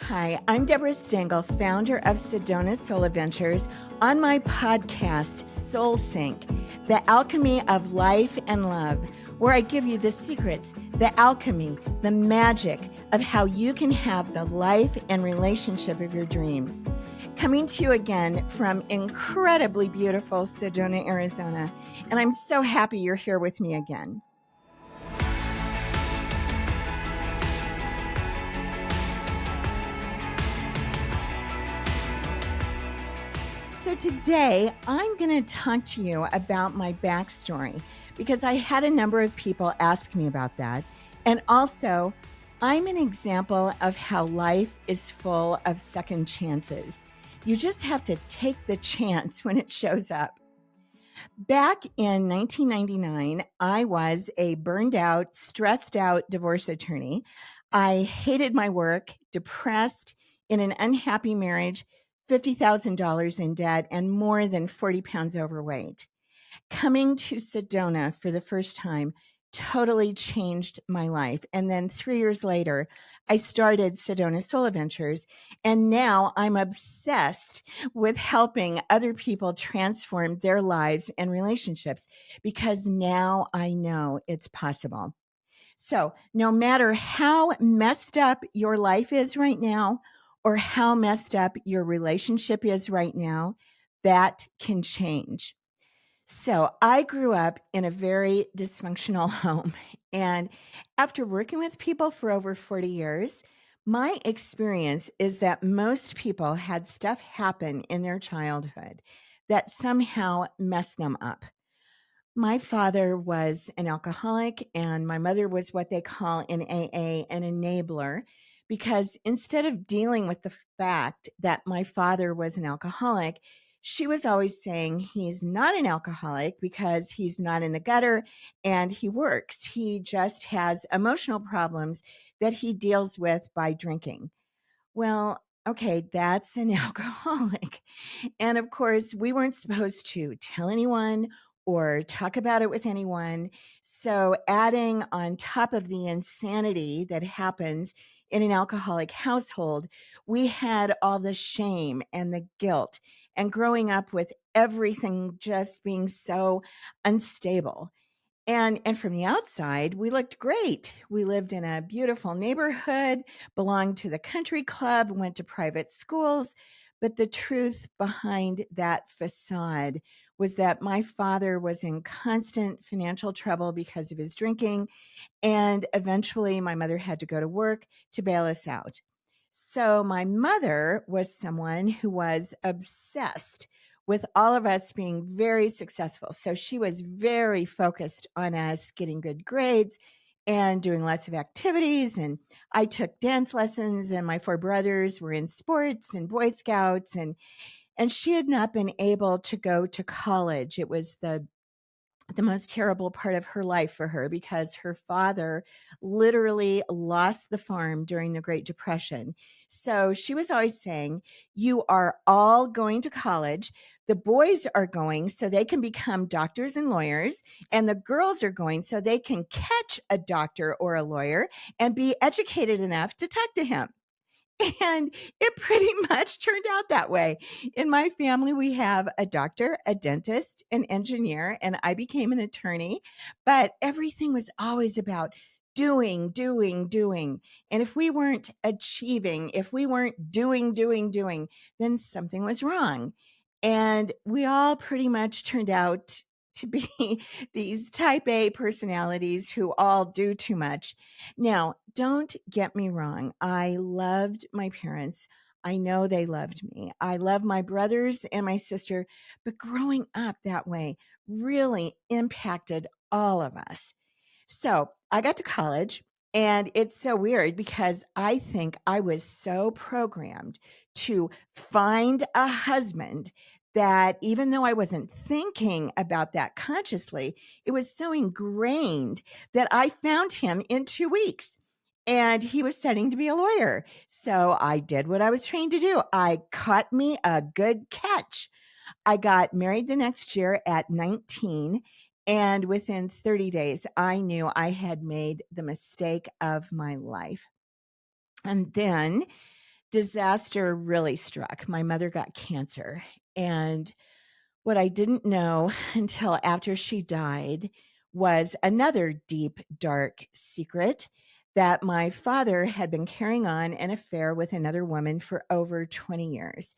Hi, I'm Debra Stangl, founder of Sedona Soul Adventures, on my podcast, Soul Sync, the alchemy of life and love, where I give you the secrets, the alchemy, the magic of how you can have the life and relationship of your dreams. Coming to you again from incredibly beautiful Sedona, Arizona, and I'm so happy you're here with me again. So today, I'm going to talk to you about my backstory because I had a number of people ask me about that. And also, I'm an example of how life is full of second chances. You just have to take the chance when it shows up. Back in 1999, I was a burned out, stressed out divorce attorney. I hated my work, depressed, in an unhappy marriage, $50,000 in debt, and more than 40 pounds overweight. Coming to Sedona for the first time totally changed my life. And then 3 years later, I started Sedona Soul Adventures. And now I'm obsessed with helping other people transform their lives and relationships because now I know it's possible. So no matter how messed up your life is right now or how messed up your relationship is right now, that can change. So I grew up in a very dysfunctional home. And after working with people for over 40 years, my experience is that most people had stuff happen in their childhood that somehow messed them up. My father was an alcoholic, and my mother was what they call in AA an enabler, because instead of dealing with the fact that my father was an alcoholic, she was always saying he's not an alcoholic because he's not in the gutter and he works. He just has emotional problems that he deals with by drinking. Well, okay, that's an alcoholic. And of course, we weren't supposed to tell anyone or talk about it with anyone. So, adding on top of the insanity that happens in an alcoholic household, we had all the shame and the guilt and growing up with everything just being so unstable. And from the outside, we looked great. We lived in a beautiful neighborhood, belonged to the country club, went to private schools. But the truth behind that facade was that my father was in constant financial trouble because of his drinking. And eventually, my mother had to go to work to bail us out. So, my mother was someone who was obsessed with all of us being very successful. So, she was very focused on us getting good grades and doing lots of activities. And I took dance lessons, and my four brothers were in sports and Boy Scouts. And she had not been able to go to college. It was the most terrible part of her life for her because her father literally lost the farm during the Great Depression. So she was always saying, you are all going to college. The boys are going so they can become doctors and lawyers, and the girls are going so they can catch a doctor or a lawyer and be educated enough to talk to him. And it pretty much turned out that way. In my family, we have a doctor, a dentist, an engineer, and I became an attorney. But everything was always about doing, doing, doing. And if we weren't achieving, if we weren't doing, then something was wrong. And we all pretty much turned out to be these type A personalities who all do too much. Now, don't get me wrong. I loved my parents. I know they loved me. I love my brothers and my sister, but growing up that way really impacted all of us. So I got to college, and it's so weird because I think I was so programmed to find a husband that even though I wasn't thinking about that consciously, it was so ingrained that I found him in 2 weeks. And he was studying to be a lawyer. So I did what I was trained to do. I caught me a good catch. I got married the next year at 19. And within 30 days, I knew I had made the mistake of my life. And then disaster really struck. My mother got cancer. And what I didn't know until after she died was another deep, dark secret that my father had been carrying on an affair with another woman for over 20 years.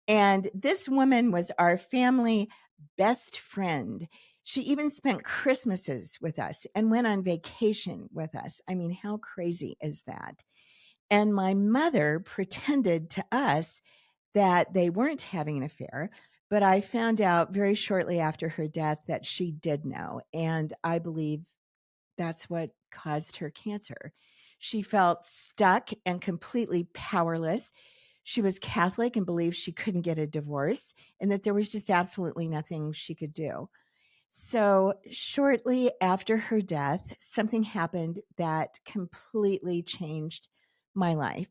And this woman was our family best friend. She even spent Christmases with us and went on vacation with us. I mean, how crazy is that? And my mother pretended to us that they weren't having an affair, but I found out very shortly after her death that she did know. And I believe that's what caused her cancer. She felt stuck and completely powerless. She was Catholic and believed she couldn't get a divorce and that there was just absolutely nothing she could do. So, shortly after her death, something happened that completely changed my life.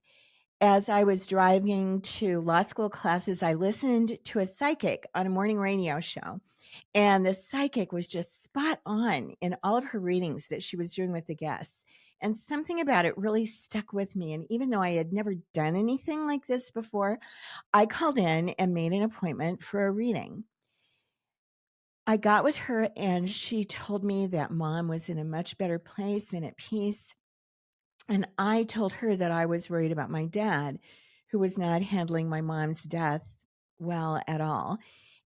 As I was driving to law school classes, I listened to a psychic on a morning radio show. And the psychic was just spot on in all of her readings that she was doing with the guests. And something about it really stuck with me. And even though I had never done anything like this before, I called in and made an appointment for a reading. I got with her and she told me that mom was in a much better place and at peace. And I told her that I was worried about my dad, who was not handling my mom's death well at all.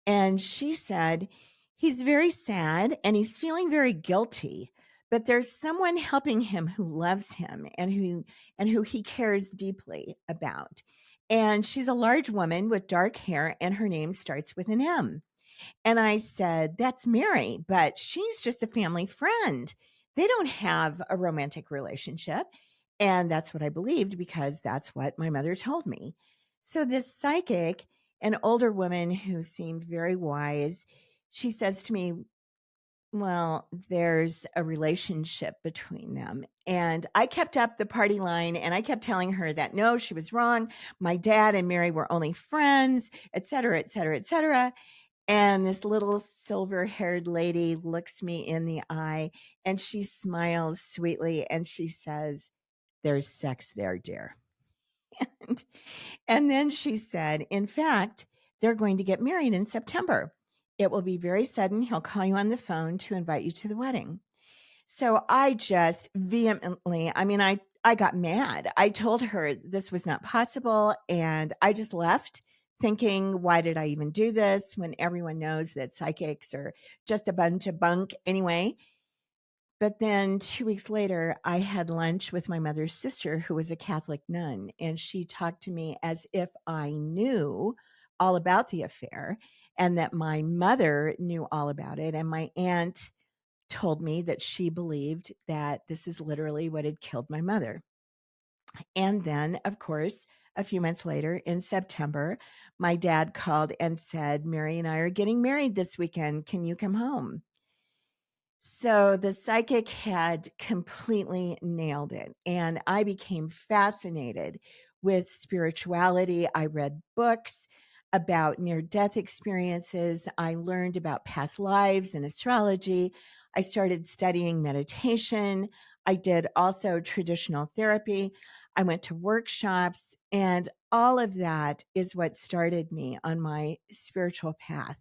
And she said, he's very sad and he's feeling very guilty, but there's someone helping him who loves him and who he cares deeply about. And she's a large woman with dark hair and her name starts with an M. And I said, that's Mary, but she's just a family friend. They don't have a romantic relationship. And that's what I believed because that's what my mother told me. So this psychic, an older woman who seemed very wise, she says to me, well, there's a relationship between them. And I kept up the party line and I kept telling her that no, she was wrong. My dad and Mary were only friends, et cetera, et cetera, et cetera. And this little silver haired lady looks me in the eye and she smiles sweetly and she says, there's sex there, dear. And, and then she said, in fact, they're going to get married in September. It will be very sudden. He'll call you on the phone to invite you to the wedding. So I just vehemently, I got mad. I told her this was not possible and I just left thinking, why did I even do this when everyone knows that psychics are just a bunch of bunk anyway? But then 2 weeks later, I had lunch with my mother's sister, who was a Catholic nun, and she talked to me as if I knew all about the affair and that my mother knew all about it. And my aunt told me that she believed that this is literally what had killed my mother. And then, of course, a few months later in September, my dad called and said, Mary and I are getting married this weekend. Can you come home? So the psychic had completely nailed it. And I became fascinated with spirituality. I read books about near death experiences. I learned about past lives and astrology. I started studying meditation. I did also traditional therapy. I went to workshops, and all of that is what started me on my spiritual path.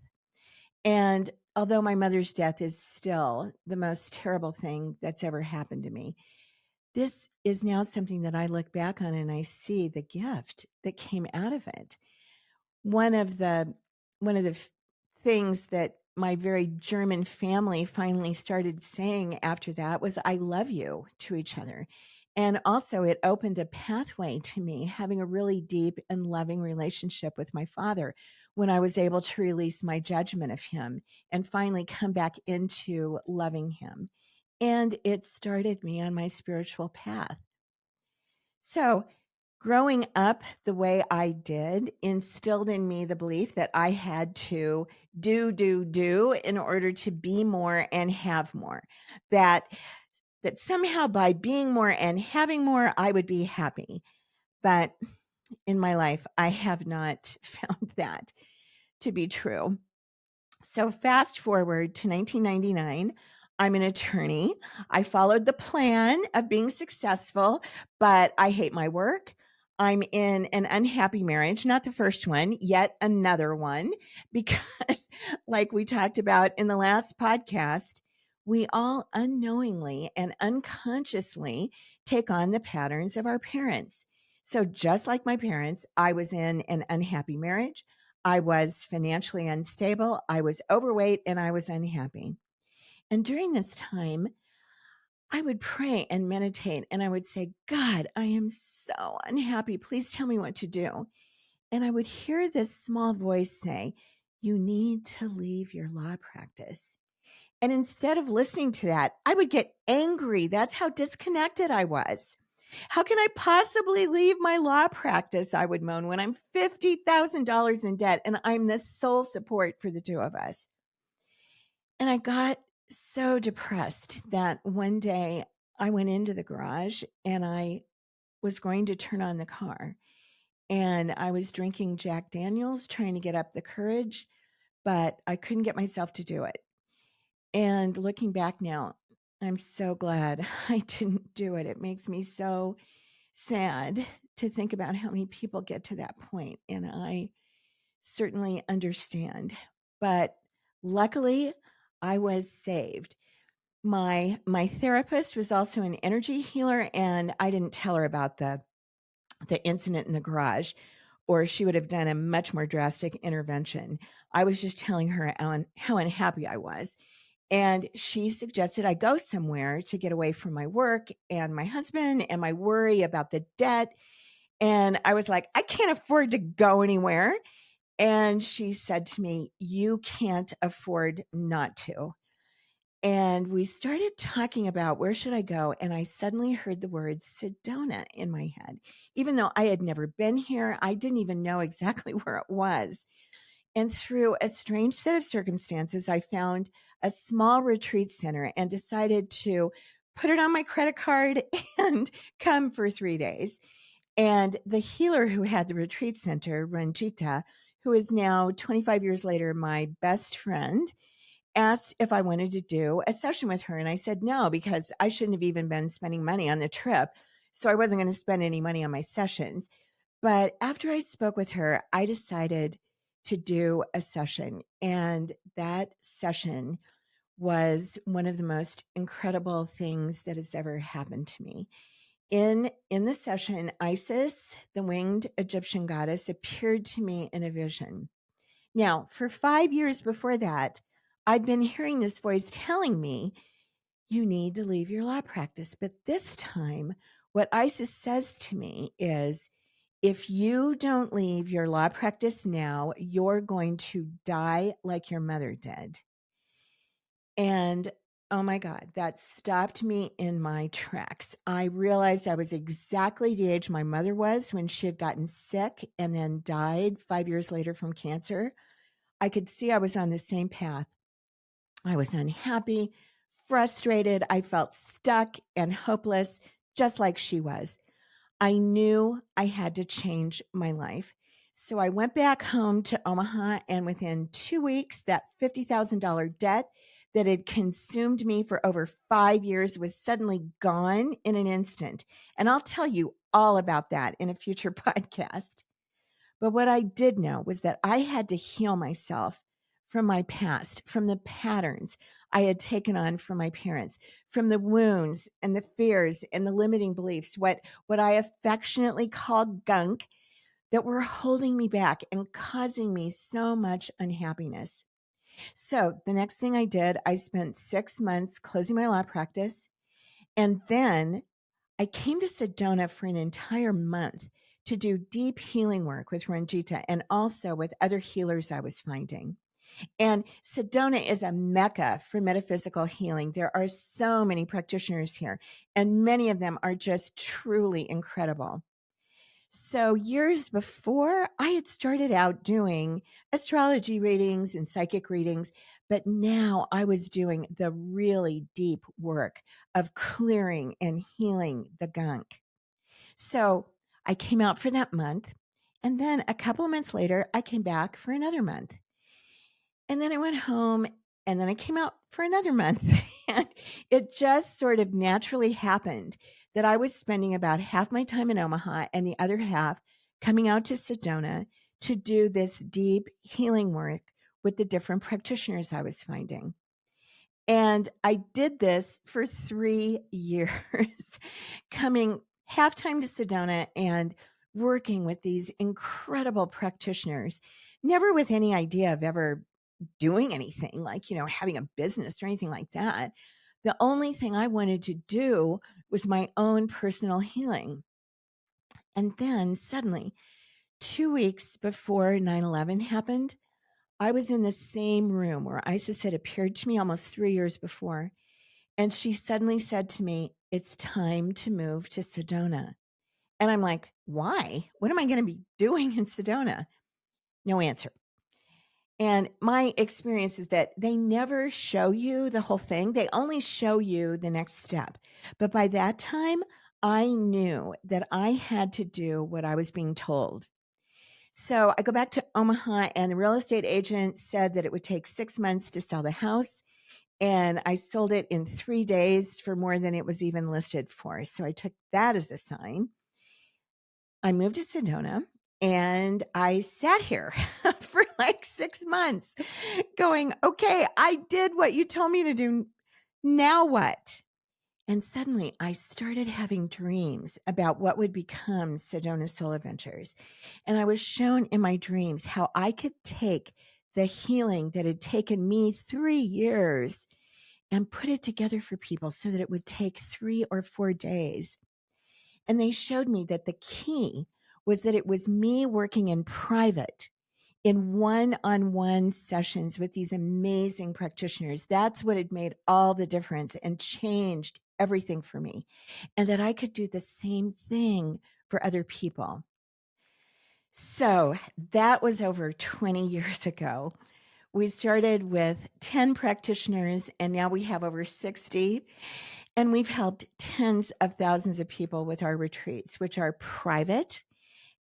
And although my mother's death is still the most terrible thing that's ever happened to me, this is now something that I look back on and I see the gift that came out of it. One of the things that my very German family finally started saying after that was I love you to each other. And also it opened a pathway to me having a really deep and loving relationship with my father when I was able to release my judgment of him and finally come back into loving him. And it started me on my spiritual path. So, growing up the way I did instilled in me the belief that I had to do in order to be more and have more. That somehow by being more and having more, I would be happy. But in my life, I have not found that to be true. So fast forward to 1999. I'm an attorney. I followed the plan of being successful, but I hate my work. I'm in an unhappy marriage, not the first one, yet another one, because like we talked about in the last podcast, we all unknowingly and unconsciously take on the patterns of our parents. So just like my parents, I was in an unhappy marriage. I was financially unstable. I was overweight and I was unhappy. And during this time, I would pray and meditate and I would say, God, I am so unhappy. Please tell me what to do. And I would hear this small voice say, you need to leave your law practice. And instead of listening to that, I would get angry. That's how disconnected I was. How can I possibly leave my law practice? I would moan when I'm $50,000 in debt and I'm the sole support for the two of us. And I got so depressed that one day I went into the garage and I was going to turn on the car. And I was drinking Jack Daniels, trying to get up the courage, but I couldn't get myself to do it. And looking back now, I'm so glad I didn't do it. It makes me so sad to think about how many people get to that point, and I certainly understand. But luckily, I was saved. My therapist was also an energy healer, and I didn't tell her about the incident in the garage, or she would have done a much more drastic intervention. I was just telling her how unhappy I was. And she suggested I go somewhere to get away from my work and my husband and my worry about the debt. And I was like, I can't afford to go anywhere. And she said to me, you can't afford not to. And we started talking about where should I go. And I suddenly heard the word Sedona in my head. Even though I had never been here, I didn't even know exactly where it was. And through a strange set of circumstances, I found a small retreat center and decided to put it on my credit card and come for 3 days. And the healer who had the retreat center, Ranjita, who is now 25 years later my best friend, asked if I wanted to do a session with her. And I said no, because I shouldn't have even been spending money on the trip. So I wasn't going to spend any money on my sessions. But after I spoke with her, I decided to do a session. And that session was one of the most incredible things that has ever happened to me. In the session, Isis, the winged Egyptian goddess, appeared to me in a vision. Now, for 5 years before that, I'd been hearing this voice telling me, you need to leave your law practice. But this time, what Isis says to me is, if you don't leave your law practice now, you're going to die like your mother did. And oh my God, that stopped me in my tracks. I realized I was exactly the age my mother was when she had gotten sick and then died 5 years later from cancer. I could see I was on the same path. I was unhappy, frustrated. I felt stuck and hopeless, just like she was. I knew I had to change my life. So I went back home to Omaha, and within 2 weeks, that $50,000 debt that had consumed me for over 5 years was suddenly gone in an instant. And I'll tell you all about that in a future podcast. But what I did know was that I had to heal myself from my past, from the patterns I had taken on from my parents, from the wounds and the fears and the limiting beliefs, what I affectionately called gunk, that were holding me back and causing me so much unhappiness. So the next thing I did, I spent 6 months closing my law practice. And then I came to Sedona for an entire month to do deep healing work with Ranjita and also with other healers I was finding. And Sedona is a mecca for metaphysical healing. There are so many practitioners here, and many of them are just truly incredible. So years before, I had started out doing astrology readings and psychic readings, but now I was doing the really deep work of clearing and healing the gunk. So I came out for that month, and then a couple of months later, I came back for another month. And then I went home, and then I came out for another month. And it just sort of naturally happened that I was spending about half my time in Omaha and the other half coming out to Sedona to do this deep healing work with the different practitioners I was finding. And I did this for 3 years, coming half-time to Sedona and working with these incredible practitioners, never with any idea of ever doing anything like, having a business or anything like that. The only thing I wanted to do was my own personal healing. And then suddenly, 2 weeks before 9/11 happened, I was in the same room where Isis had appeared to me almost 3 years before. And she suddenly said to me, "It's time to move to Sedona." And I'm like, "Why? What am I going to be doing in Sedona?" No answer. And my experience is that they never show you the whole thing. They only show you the next step. But by that time, I knew that I had to do what I was being told. So I go back to Omaha, and the real estate agent said that it would take 6 months to sell the house. And I sold it in 3 days for more than it was even listed for. So I took that as a sign. I moved to Sedona and I sat here for like 6 months going, "Okay, I did what you told me to do. Now what?" And suddenly I started having dreams about what would become Sedona Soul Adventures. And I was shown in my dreams how I could take the healing that had taken me 3 years and put it together for people so that it would take 3 or 4 days. And they showed me that the key was that it was me working in private in one-on-one sessions with these amazing practitioners. That's what had made all the difference and changed everything for me. And that I could do the same thing for other people. So that was over 20 years ago. We started with 10 practitioners, and now we have over 60. And we've helped tens of thousands of people with our retreats, which are private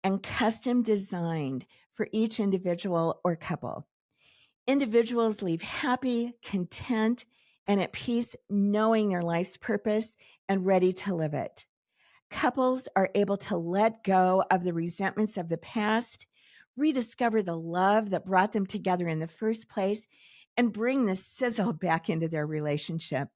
and custom designed for each individual or couple. Individuals leave happy, content, and at peace, knowing their life's purpose and ready to live it. Couples are able to let go of the resentments of the past, rediscover the love that brought them together in the first place, and bring the sizzle back into their relationship.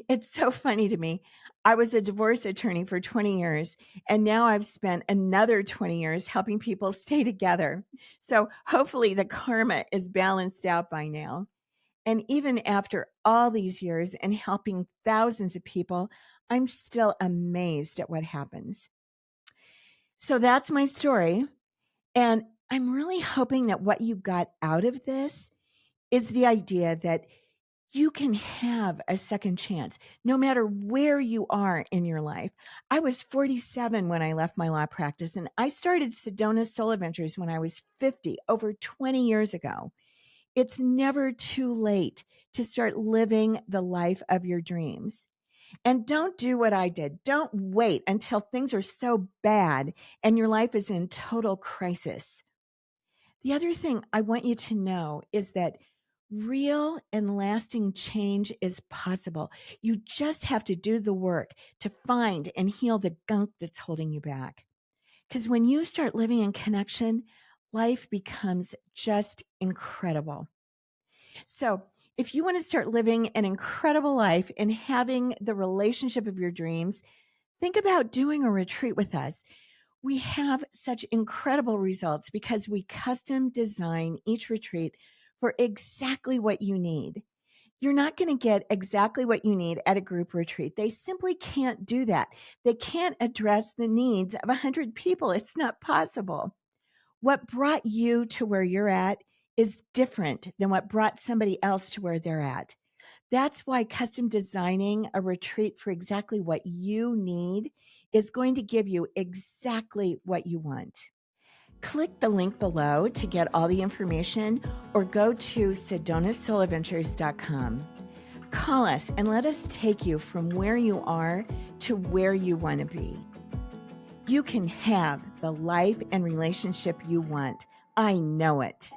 It's so funny to me. I was a divorce attorney for 20 years, and now I've spent another 20 years helping people stay together. So hopefully the karma is balanced out by now. And even after all these years and helping thousands of people, I'm still amazed at what happens. So that's my story. And I'm really hoping that what you got out of this is the idea that you can have a second chance no matter where you are in your life. I was 47 when I left my law practice, and I started Sedona Soul Adventures when I was 50, over 20 years ago. It's never too late to start living the life of your dreams. And don't do what I did. Don't wait until things are so bad and your life is in total crisis. The other thing I want you to know is that real and lasting change is possible. You just have to do the work to find and heal the gunk that's holding you back. Because when you start living in connection, life becomes just incredible. So, if you want to start living an incredible life and having the relationship of your dreams, think about doing a retreat with us. We have such incredible results because we custom design each retreat for exactly what you need. You're not going to get exactly what you need at a group retreat. They simply can't do that. They can't address the needs of 100 people. It's not possible. What brought you to where you're at is different than what brought somebody else to where they're at. That's why custom designing a retreat for exactly what you need is going to give you exactly what you want. Click the link below to get all the information or go to SedonaSoulAdventures.com. Call us and let us take you from where you are to where you want to be. You can have the life and relationship you want. I know it.